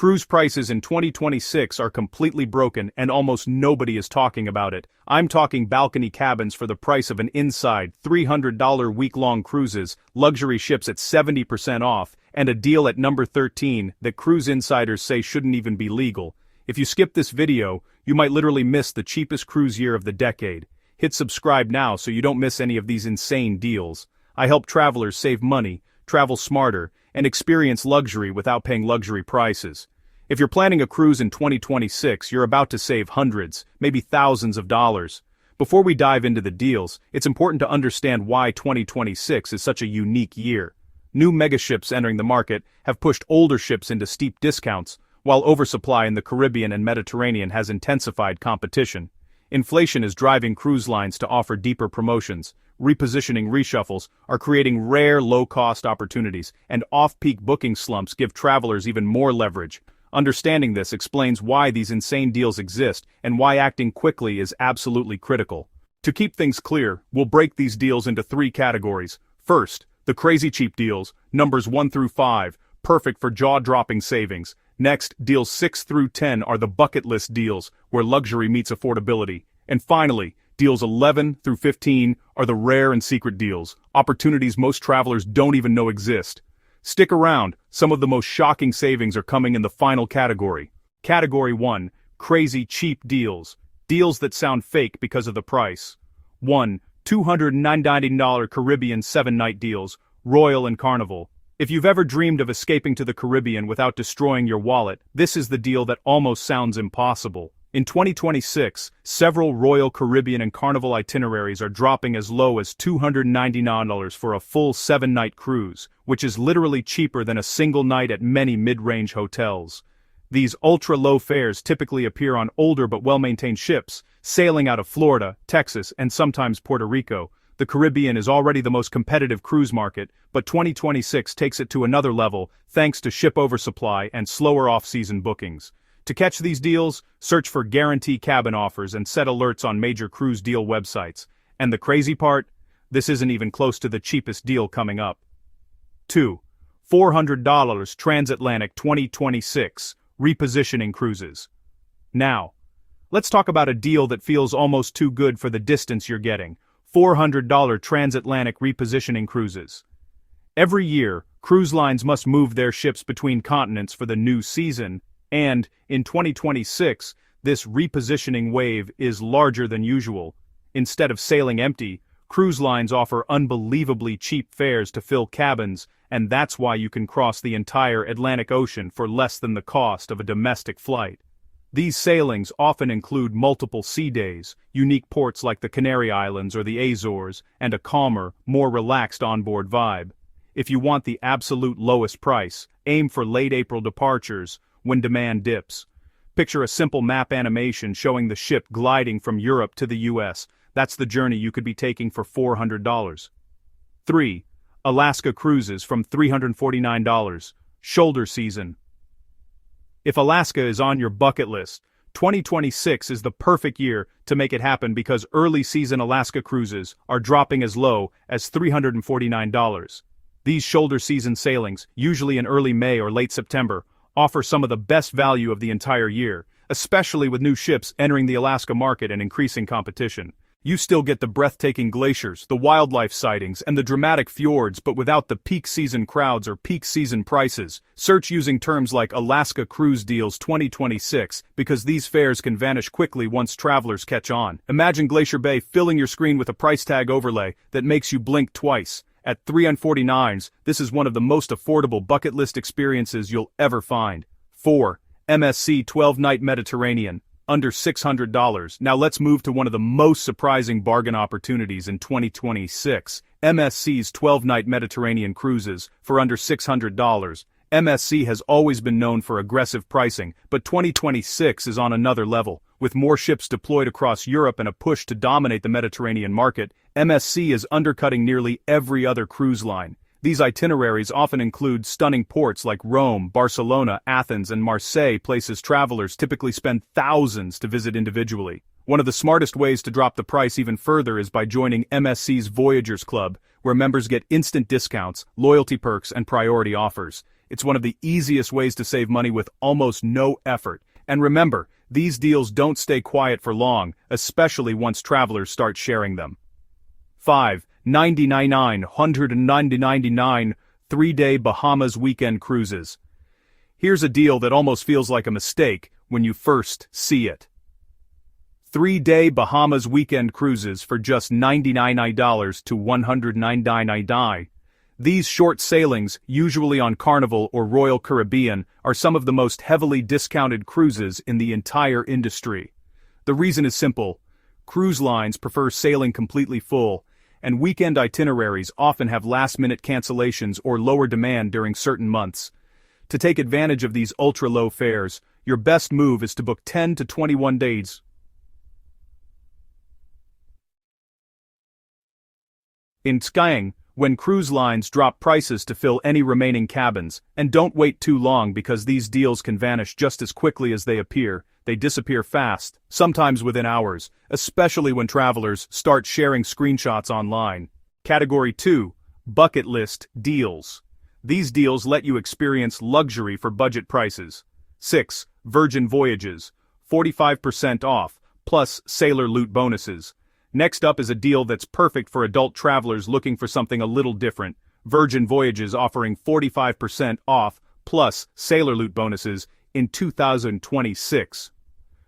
Cruise prices in 2026 are completely broken and almost nobody is talking about it. I'm talking balcony cabins for the price of an inside $300 week-long cruises, luxury ships at 70% off, and a deal at number 13 that cruise insiders say shouldn't even be legal. If you skip this video, you might literally miss the cheapest cruise year of the decade. Hit subscribe now so you don't miss any of these insane deals. I help travelers save money, travel smarter, and experience luxury without paying luxury prices. If you're planning a cruise in 2026, you're about to save hundreds, maybe thousands of dollars. Before we dive into the deals, it's important to understand why 2026 is such a unique year. New megaships entering the market have pushed older ships into steep discounts, while oversupply in the Caribbean and Mediterranean has intensified competition. Inflation is driving cruise lines to offer deeper promotions. Repositioning reshuffles are creating rare low-cost opportunities, and off-peak booking slumps give travelers even more leverage. Understanding this explains why these insane deals exist and why acting quickly is absolutely critical. To keep things clear, we'll break these deals into 3 categories. First, the crazy cheap deals, numbers 1 through 5, perfect for jaw-dropping savings. Next, deals 6 through 10 are the bucket list deals, where luxury meets affordability. And finally, deals 11 through 15 are the rare and secret deals, opportunities most travelers don't even know exist. Stick around, some of the most shocking savings are coming in the final category. Category 1, crazy cheap deals. Deals that sound fake because of the price. 1. $299 Caribbean 7-night deals, Royal and Carnival. If you've ever dreamed of escaping to the Caribbean without destroying your wallet, this is the deal that almost sounds impossible. In 2026, several Royal Caribbean and Carnival itineraries are dropping as low as $299 for a full 7-night cruise, which is literally cheaper than a single night at many mid-range hotels. These ultra-low fares typically appear on older but well-maintained ships, sailing out of Florida, Texas, and sometimes Puerto Rico. The Caribbean is already the most competitive cruise market, but 2026 takes it to another level thanks to ship oversupply and slower off-season bookings. To catch these deals, search for guarantee cabin offers and set alerts on major cruise deal websites. And the crazy part? This isn't even close to the cheapest deal coming up. 2. $400 Transatlantic 2026 Repositioning Cruises. Now, let's talk about a deal that feels almost too good for the distance you're getting. $400 Transatlantic Repositioning Cruises. Every year, cruise lines must move their ships between continents for the new season, and, in 2026, this repositioning wave is larger than usual. Instead of sailing empty, cruise lines offer unbelievably cheap fares to fill cabins, and that's why you can cross the entire Atlantic Ocean for less than the cost of a domestic flight. These sailings often include multiple sea days, unique ports like the Canary Islands or the Azores, and a calmer, more relaxed onboard vibe. If you want the absolute lowest price, aim for late April departures, when demand dips. Picture a simple map animation showing the ship gliding from Europe to the US. That's the journey you could be taking for $400. 3. Alaska Cruises from $349. Shoulder season. If Alaska is on your bucket list, 2026 is the perfect year to make it happen because early season Alaska cruises are dropping as low as $349. These shoulder season sailings, usually in early May or late September, offer some of the best value of the entire year, especially with new ships entering the Alaska market and increasing competition. You still get the breathtaking glaciers, the wildlife sightings, and the dramatic fjords, but without the peak season crowds or peak season prices. Search using terms like Alaska Cruise Deals 2026 because these fares can vanish quickly once travelers catch on. Imagine Glacier Bay filling your screen with a price tag overlay that makes you blink twice. At $349, this is one of the most affordable bucket list experiences you'll ever find. 4. MSC 12-Night Mediterranean. Under $600. Now let's move to one of the most surprising bargain opportunities in 2026. MSC's 12-night Mediterranean cruises for under $600. MSC has always been known for aggressive pricing, but 2026 is on another level. With more ships deployed across Europe and a push to dominate the Mediterranean market, MSC is undercutting nearly every other cruise line. These itineraries often include stunning ports like Rome, Barcelona, Athens, and Marseille, places travelers typically spend thousands to visit individually. One of the smartest ways to drop the price even further is by joining MSC's Voyagers Club, where members get instant discounts, loyalty perks, and priority offers. It's one of the easiest ways to save money with almost no effort. And remember, these deals don't stay quiet for long, especially once travelers start sharing them. 5. 99 3-day Bahamas weekend cruises. Here's a deal that almost feels like a mistake when you first see it. 3-day Bahamas weekend cruises for just $99 to $199. These short sailings, usually on Carnival or Royal Caribbean, are some of the most heavily discounted cruises in the entire industry. The reason is simple. Cruise lines prefer sailing completely full, and weekend itineraries often have last-minute cancellations or lower demand during certain months. To take advantage of these ultra-low fares, your best move is to book 10 to 21 days in skiing, when cruise lines drop prices to fill any remaining cabins, and don't wait too long because these deals can vanish just as quickly as they appear. They disappear fast, sometimes within hours, especially when travelers start sharing screenshots online. Category 2. Bucket List Deals. These deals let you experience luxury for budget prices. 6. Virgin Voyages. 45% off, plus sailor loot bonuses. Next up is a deal that's perfect for adult travelers looking for something a little different. Virgin Voyages offering 45% off, plus sailor loot bonuses, in 2026.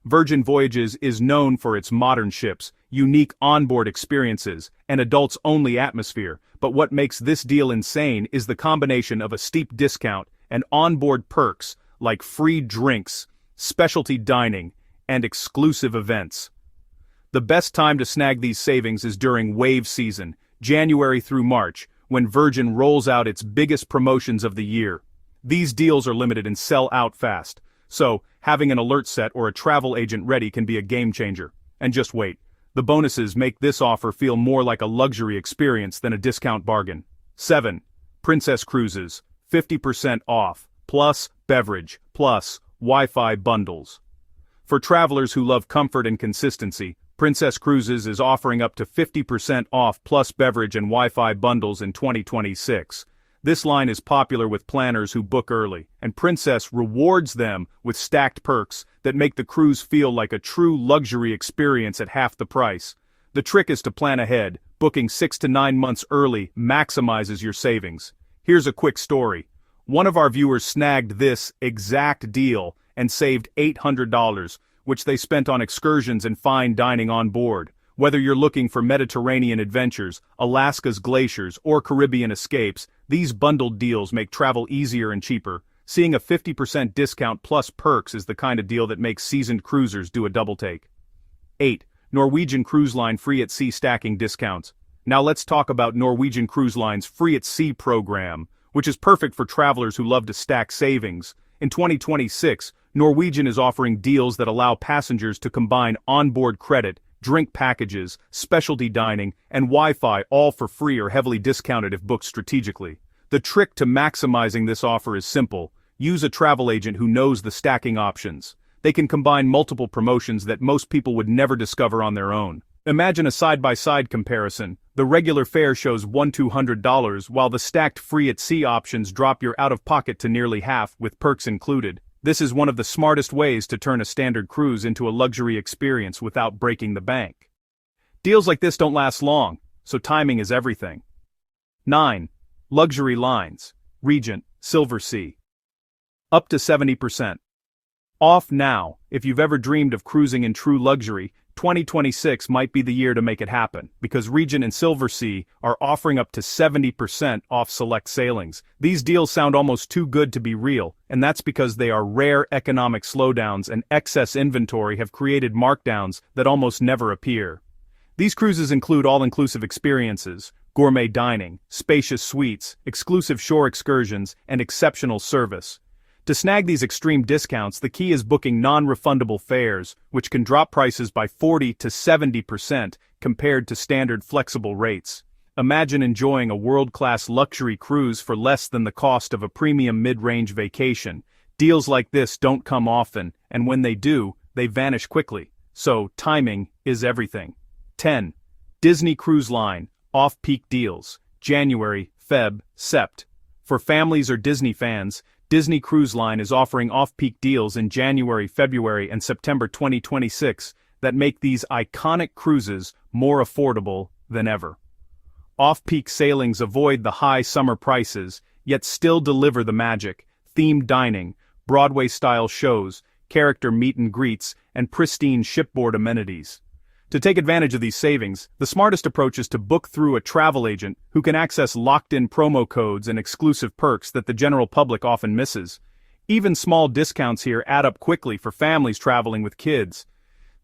Virgin Voyages is known for its modern ships, unique onboard experiences, and adults-only atmosphere, but what makes this deal insane is the combination of a steep discount and onboard perks like free drinks, specialty dining, and exclusive events. The best time to snag these savings is during wave season, January through March, when Virgin rolls out its biggest promotions of the year. These deals are limited and sell out fast, so having an alert set or a travel agent ready can be a game changer. And just wait, the bonuses make this offer feel more like a luxury experience than a discount bargain. 7. Princess Cruises, 50% off, plus beverage, plus Wi-Fi bundles. For travelers who love comfort and consistency, Princess Cruises is offering up to 50% off plus beverage and Wi-Fi bundles in 2026. This line is popular with planners who book early, and Princess rewards them with stacked perks that make the cruise feel like a true luxury experience at half the price. The trick is to plan ahead. Booking 6 to 9 months early maximizes your savings. Here's a quick story. One of our viewers snagged this exact deal and saved $800, which they spent on excursions and fine dining on board. Whether you're looking for Mediterranean adventures, Alaska's glaciers, or Caribbean escapes, these bundled deals make travel easier and cheaper. Seeing a 50% discount plus perks is the kind of deal that makes seasoned cruisers do a double take. 8. Norwegian Cruise Line Free at Sea Stacking Discounts. Now let's talk about Norwegian Cruise Line's Free at Sea program, which is perfect for travelers who love to stack savings. In 2026, Norwegian is offering deals that allow passengers to combine onboard credit, drink packages, specialty dining, and Wi-Fi all for free or heavily discounted if booked strategically. The trick to maximizing this offer is simple. Use a travel agent who knows the stacking options. They can combine multiple promotions that most people would never discover on their own. Imagine a side-by-side comparison. The regular fare shows $200, while the stacked free at sea options drop your out-of-pocket to nearly half with perks included. This is one of the smartest ways to turn a standard cruise into a luxury experience without breaking the bank. Deals like this don't last long, so timing is everything. 9. Luxury Lines, Regent, Silversea. Up to 70% off now. If you've ever dreamed of cruising in true luxury, 2026 might be the year to make it happen, because Regent and Silversea are offering up to 70% off select sailings. These deals sound almost too good to be real, and that's because they are rare economic slowdowns and excess inventory have created markdowns that almost never appear. These cruises include all-inclusive experiences, gourmet dining, spacious suites, exclusive shore excursions, and exceptional service. To snag these extreme discounts, the key is booking non-refundable fares, which can drop prices by 40 to 70% compared to standard flexible rates. Imagine enjoying a world-class luxury cruise for less than the cost of a premium mid-range vacation. Deals like this don't come often, and when they do, they vanish quickly. So, timing is everything. 10. Disney Cruise Line, Off-Peak Deals, January, Feb, Sept. For families or Disney fans, Disney Cruise Line is offering off-peak deals in January, February, and September 2026 that make these iconic cruises more affordable than ever. Off-peak sailings avoid the high summer prices, yet still deliver the magic, themed dining, Broadway-style shows, character meet and greets, and pristine shipboard amenities. To take advantage of these savings, the smartest approach is to book through a travel agent who can access locked-in promo codes and exclusive perks that the general public often misses. Even small discounts here add up quickly for families traveling with kids.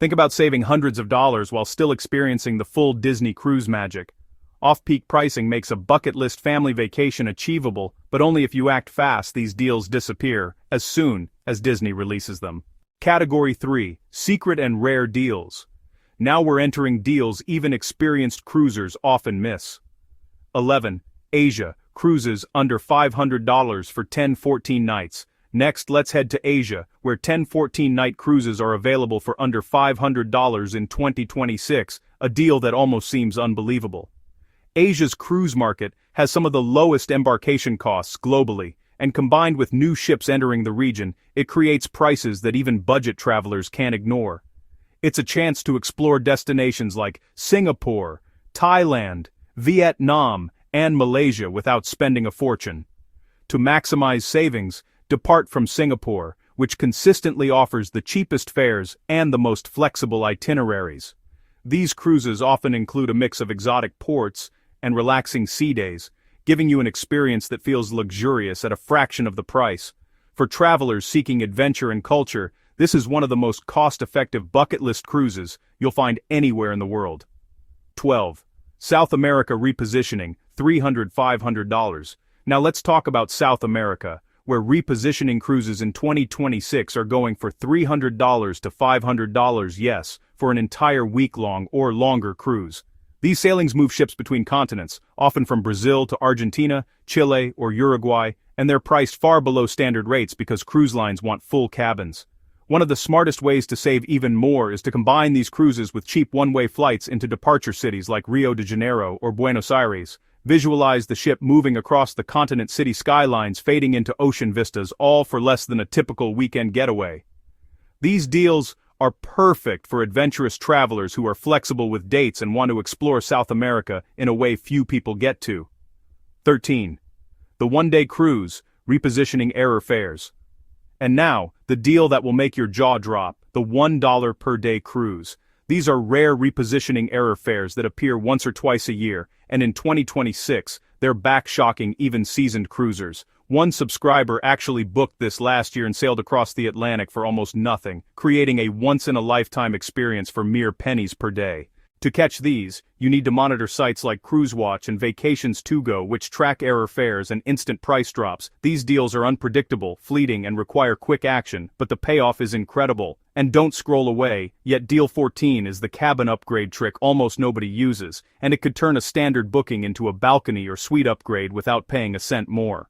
Think about saving hundreds of dollars while still experiencing the full Disney cruise magic. Off-peak pricing makes a bucket list family vacation achievable, but only if you act fast. These deals disappear as soon as Disney releases them. Category 3, Secret and Rare Deals. Now we're entering deals even experienced cruisers often miss. 11. Asia, cruises under $500 for 10-14 nights. Next, let's head to Asia, where 10-14 night cruises are available for under $500 in 2026, a deal that almost seems unbelievable. Asia's cruise market has some of the lowest embarkation costs globally, and combined with new ships entering the region, it creates prices that even budget travelers can't ignore. It's a chance to explore destinations like Singapore, Thailand, Vietnam, and Malaysia without spending a fortune. To maximize savings, depart from Singapore, which consistently offers the cheapest fares and the most flexible itineraries. These cruises often include a mix of exotic ports and relaxing sea days, giving you an experience that feels luxurious at a fraction of the price. For travelers seeking adventure and culture, this is one of the most cost-effective bucket list cruises you'll find anywhere in the world. 12. South America repositioning, $300-500. Now let's talk about South America, where repositioning cruises in 2026 are going for $300 to $500, yes, for an entire week-long or longer cruise. These sailings move ships between continents, often from Brazil to Argentina, Chile, or Uruguay, and they're priced far below standard rates because cruise lines want full cabins. One of the smartest ways to save even more is to combine these cruises with cheap one-way flights into departure cities like Rio de Janeiro or Buenos Aires. Visualize the ship moving across the continent city skylines fading into ocean vistas, all for less than a typical weekend getaway. These deals are perfect for adventurous travelers who are flexible with dates and want to explore South America in a way few people get to. 13. The one-day cruise, repositioning error fares. And now, the deal that will make your jaw drop, the $1 per day cruise. These are rare repositioning error fares that appear once or twice a year, and in 2026, they're back-shocking even seasoned cruisers. One subscriber actually booked this last year and sailed across the Atlantic for almost nothing, creating a once-in-a-lifetime experience for mere pennies per day. To catch these, you need to monitor sites like CruiseWatch and Vacations2Go, which track error fares and instant price drops. These deals are unpredictable, fleeting, and require quick action, but the payoff is incredible. And don't scroll away, yet Deal 14 is the cabin upgrade trick almost nobody uses, and it could turn a standard booking into a balcony or suite upgrade without paying a cent more.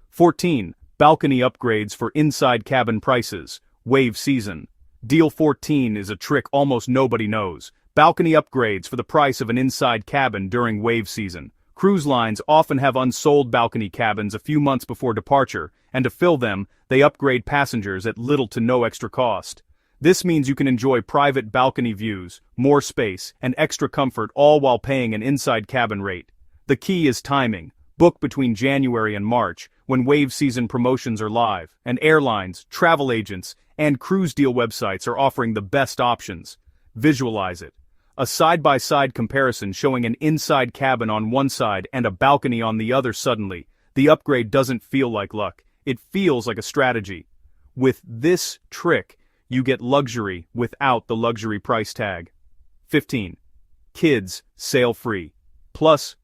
14. Balcony upgrades for inside cabin prices. Wave season. Deal 14 is a trick almost nobody knows. Balcony upgrades for the price of an inside cabin during wave season. Cruise lines often have unsold balcony cabins a few months before departure, and to fill them, they upgrade passengers at little to no extra cost. This means you can enjoy private balcony views, more space, and extra comfort, all while paying an inside cabin rate. The key is timing. Book between January and March, when wave season promotions are live, and airlines, travel agents, and cruise deal websites are offering the best options. Visualize it. A side-by-side comparison showing an inside cabin on one side and a balcony on the other. Suddenly, the upgrade doesn't feel like luck, it feels like a strategy. With this trick, you get luxury without the luxury price tag. 15. Kids, sail free. Plus,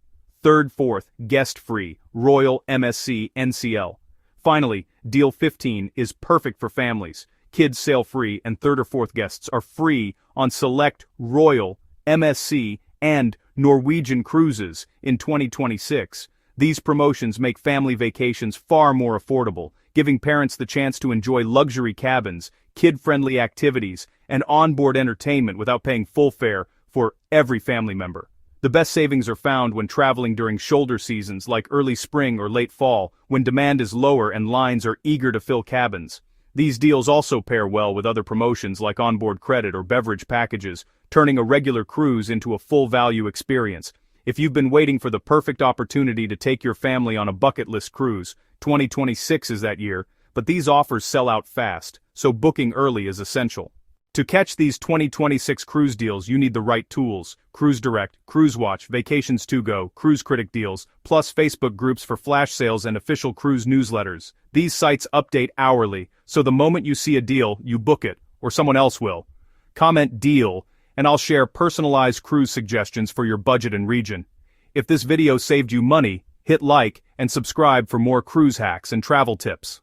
third, fourth, guest free, Royal MSC NCL. Finally, Deal 15 is perfect for families. Kids sail free and third or fourth guests are free on select Royal, MSC, and Norwegian cruises in 2026. These promotions make family vacations far more affordable, giving parents the chance to enjoy luxury cabins, kid-friendly activities, and onboard entertainment without paying full fare for every family member. The best savings are found when traveling during shoulder seasons like early spring or late fall, when demand is lower and lines are eager to fill cabins. These deals also pair well with other promotions like onboard credit or beverage packages, turning a regular cruise into a full-value experience. If you've been waiting for the perfect opportunity to take your family on a bucket list cruise, 2026 is that year, but these offers sell out fast, so booking early is essential. To catch these 2026 cruise deals, you need the right tools: Cruise Direct, Cruise Watch, Vacations To Go, Cruise Critic deals, plus Facebook groups for flash sales and official cruise newsletters. These sites update hourly, so the moment you see a deal, you book it, or someone else will. Comment "deal," and I'll share personalized cruise suggestions for your budget and region. If this video saved you money, hit like and subscribe for more cruise hacks and travel tips.